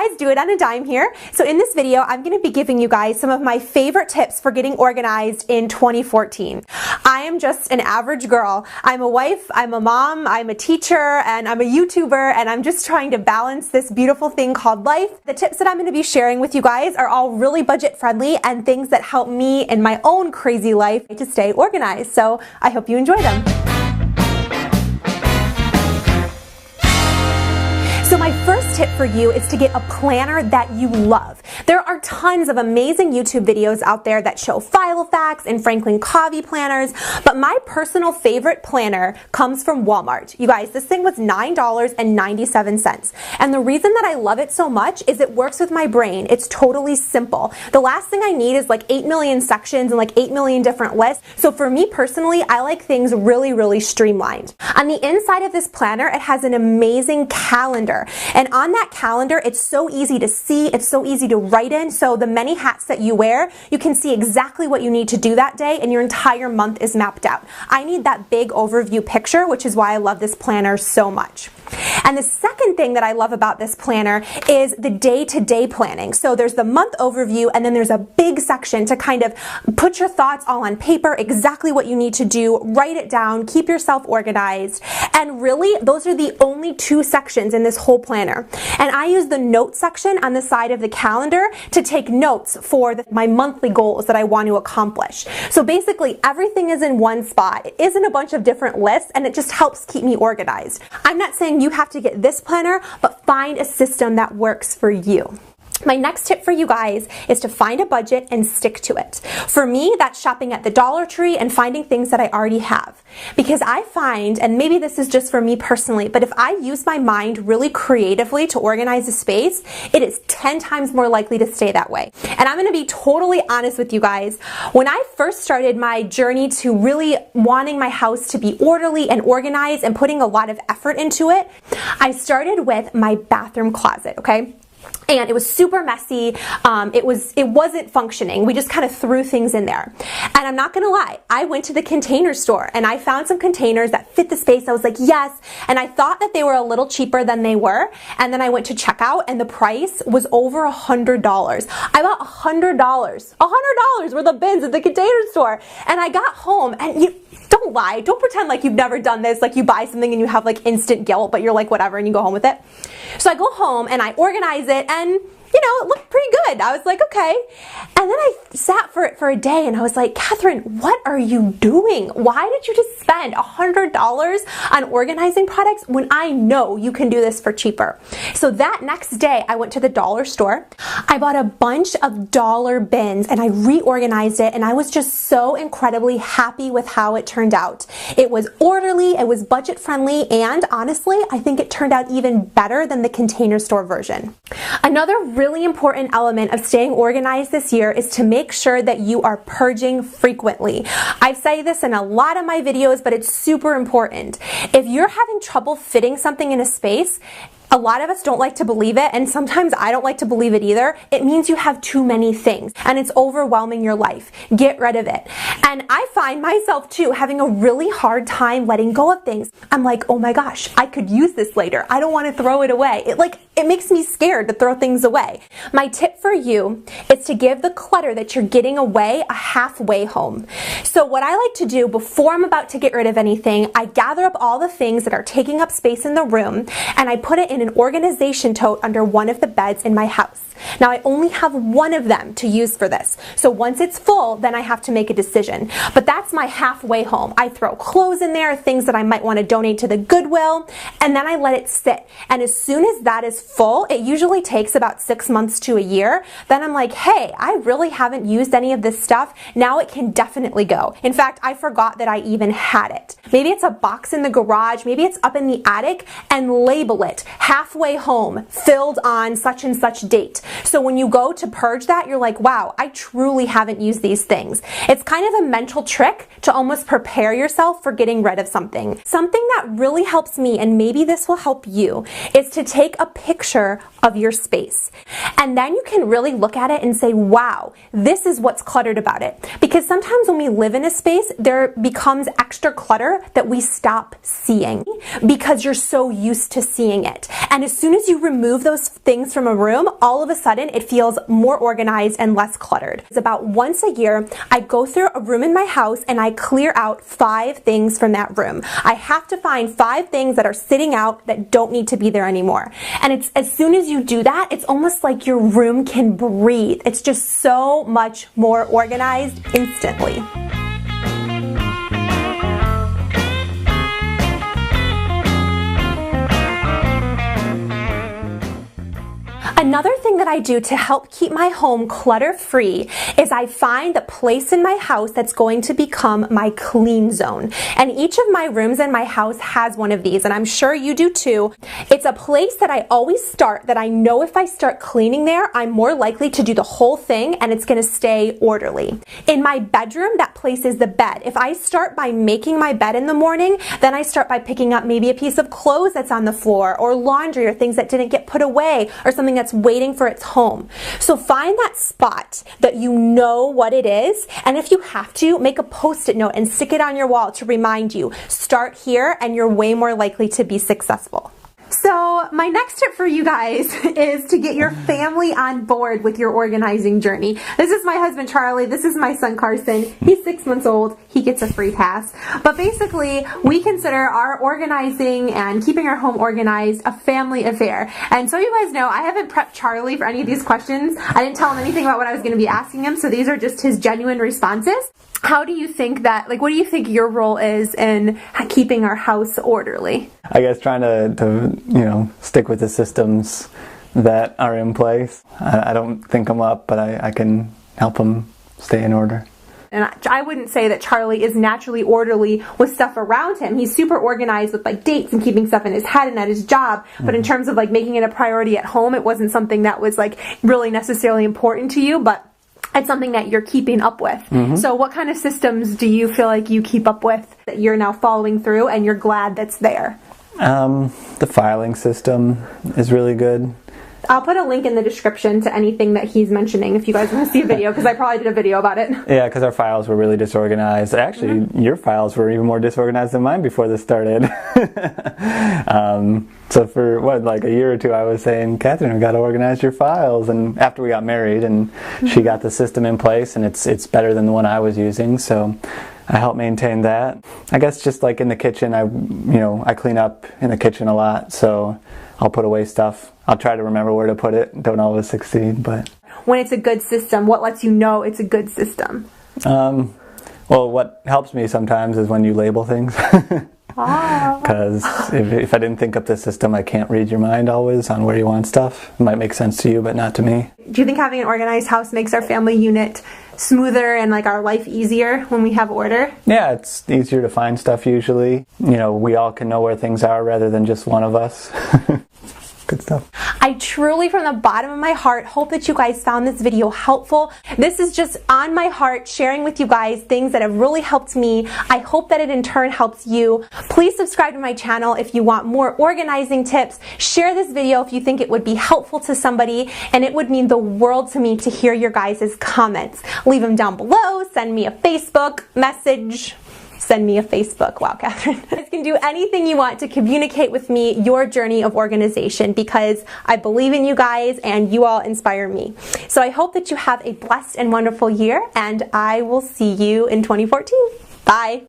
guys, Do It on a Dime here. So in this video, I'm going to be giving you guys some of my favorite tips for getting organized in 2014. I am just an average girl. I'm a wife, I'm a mom, I'm a teacher, and I'm a YouTuber, and I'm just trying to balance this beautiful thing called life. The tips that I'm going to be sharing with you guys are all really budget friendly and things that help me in my own crazy life to stay organized. So I hope you enjoy them. So my first tip for you is to get a planner that you love. There are tons of amazing YouTube videos out there that show Filofax and Franklin Covey planners, but my personal favorite planner comes from Walmart. You guys, this thing was $9.97. And the reason that I love it so much is it works with my brain. It's totally simple. The last thing I need is like 8 million sections and like 8 million different lists. So for me personally, I like things really streamlined. On the inside of this planner, it has an amazing calendar. And on that calendar, it's so easy to see, it's so easy to write in, so the many hats that you wear, you can see exactly what you need to do that day and your entire month is mapped out. I need that big overview picture, which is why I love this planner so much. And the second thing that I love about this planner is the day-to-day planning. So there's the month overview and then there's a big section to kind of put your thoughts all on paper, exactly what you need to do, write it down, keep yourself organized. And really, those are the only two sections in this whole planner. And I use the notes section on the side of the calendar to take notes for my monthly goals that I want to accomplish. So basically, everything is in one spot. It isn't a bunch of different lists, and it just helps keep me organized. I'm not saying you have to get this planner, but find a system that works for you. My next tip for you guys is to find a budget and stick to it. For me, that's shopping at the Dollar Tree and finding things that I already have. Because I find, and maybe this is just for me personally, but if I use my mind really creatively to organize a space, it is 10 times more likely to stay that way. And I'm going to be totally honest with you guys. When I first started my journey to really wanting my house to be orderly and organized and putting a lot of effort into it, I started with my bathroom closet, okay? And it was super messy. It wasn't functioning. We just kind of threw things in there. And I'm not gonna lie, I went to the container store and I found some containers that fit the space. I was like, yes. And I thought that they were a little cheaper than they were. And then I went to checkout and the price was over $100. I bought $100 worth of bins at the container store. And I got home and don't lie. Don't pretend like you've never done this, like you buy something and you have like instant guilt, but you're like, whatever, and you go home with it. So I go home and I organize it and it looked pretty good. I was like, okay. And then I sat for it for a day and I was like, Catherine, what are you doing? Why did you just spend $100 on organizing products when I know you can do this for cheaper? So that next day I went to the dollar store. I bought a bunch of dollar bins and I reorganized it and I was just so incredibly happy with how it turned out. It was orderly, it was budget friendly, and honestly, I think it turned out even better than the container store version. Another really important element of staying organized this year is to make sure that you are purging frequently. I've said this in a lot of my videos, but it's super important. If you're having trouble fitting something in a space, a lot of us don't like to believe it, and sometimes I don't like to believe it either. It means you have too many things and it's overwhelming your life. Get rid of it. And I find myself too having a really hard time letting go of things. I'm like, oh my gosh, I could use this later. I don't want to throw it away. It makes me scared to throw things away. My tip for you is to give the clutter that you're getting away a halfway home. So what I like to do before I'm about to get rid of anything, I gather up all the things that are taking up space in the room and I put it in an organization tote under one of the beds in my house. Now I only have one of them to use for this. So once it's full, then I have to make a decision. But that's my halfway home. I throw clothes in there, things that I might want to donate to the Goodwill, and then I let it sit. And as soon as that is full, it usually takes about 6 months to a year. Then I'm like, hey, I really haven't used any of this stuff. Now it can definitely go. In fact, I forgot that I even had it. Maybe it's a box in the garage, maybe it's up in the attic, and label it halfway home, filled on such and such date. So when you go to purge that, you're like, wow, I truly haven't used these things. It's kind of a mental trick to almost prepare yourself for getting rid of something. Something that really helps me, and maybe this will help you, is to take a picture picture of your space. And then you can really look at it and say, wow, this is what's cluttered about it. Because sometimes when we live in a space, there becomes extra clutter that we stop seeing because you're so used to seeing it. And as soon as you remove those things from a room, all of a sudden it feels more organized and less cluttered. It's about once a year, I go through a room in my house and I clear out 5 things from that room. I have to find 5 things that are sitting out that don't need to be there anymore. And it's as soon as you do that, it's almost like your room can breathe. It's just so much more organized instantly. Another thing that I do to help keep my home clutter-free is I find the place in my house that's going to become my clean zone. And each of my rooms in my house has one of these, and I'm sure you do too. It's a place that I always start, that I know if I start cleaning there, I'm more likely to do the whole thing and it's going to stay orderly. In my bedroom, that place is the bed. If I start by making my bed in the morning, then I start by picking up maybe a piece of clothes that's on the floor, or laundry, or things that didn't get put away, or something that's waiting for its home. So find that spot that you know what it is, and if you have to, make a post-it note and stick it on your wall to remind you. Start here and you're way more likely to be successful. So my next tip for you guys is to get your family on board with your organizing journey. This is my husband Charlie, this is my son Carson. He's 6 months old, he gets a free pass. But basically, we consider our organizing and keeping our home organized a family affair. And so you guys know, I haven't prepped Charlie for any of these questions. I didn't tell him anything about what I was going to be asking him, so these are just his genuine responses. How do you think that, what do you think your role is in keeping our house orderly? I guess trying to stick with the systems that are in place. I don't think them up, but I can help them stay in order. And I wouldn't say that Charlie is naturally orderly with stuff around him. He's super organized with dates and keeping stuff in his head and at his job. But in terms of making it a priority at home, it wasn't something that was really necessarily important to you, but it's something that you're keeping up with. So what kind of systems do you feel like you keep up with that you're now following through and you're glad that's there? The filing system is really good. I'll put a link in the description to anything that he's mentioning if you guys want to see a video, because I probably did a video about it. Yeah, because our files were really disorganized. Actually, your files were even more disorganized than mine before this started. So for a year or two, I was saying, Catherine, we got to organize your files. And after we got married, and she got the system in place, and it's better than the one I was using. So I help maintain that. I guess just in the kitchen, I clean up in the kitchen a lot, so I'll put away stuff. I'll try to remember where to put it. Don't always succeed, but when it's a good system, what lets you know it's a good system? Well, what helps me sometimes is when you label things. Because if I didn't think up the system, I can't read your mind always on where you want stuff. It might make sense to you, but not to me. Do you think having an organized house makes our family unit smoother and our life easier when we have order? Yeah, it's easier to find stuff usually. We all can know where things are rather than just one of us. Good stuff. I truly, from the bottom of my heart, hope that you guys found this video helpful. This is just on my heart, sharing with you guys things that have really helped me. I hope that it in turn helps you. Please subscribe to my channel if you want more organizing tips. Share this video if you think it would be helpful to somebody, and it would mean the world to me to hear your guys' comments. Leave them down below, send me a Facebook message. Send me a Facebook. Wow, Catherine. You guys can do anything you want to communicate with me your journey of organization, because I believe in you guys and you all inspire me. So I hope that you have a blessed and wonderful year, and I will see you in 2014. Bye.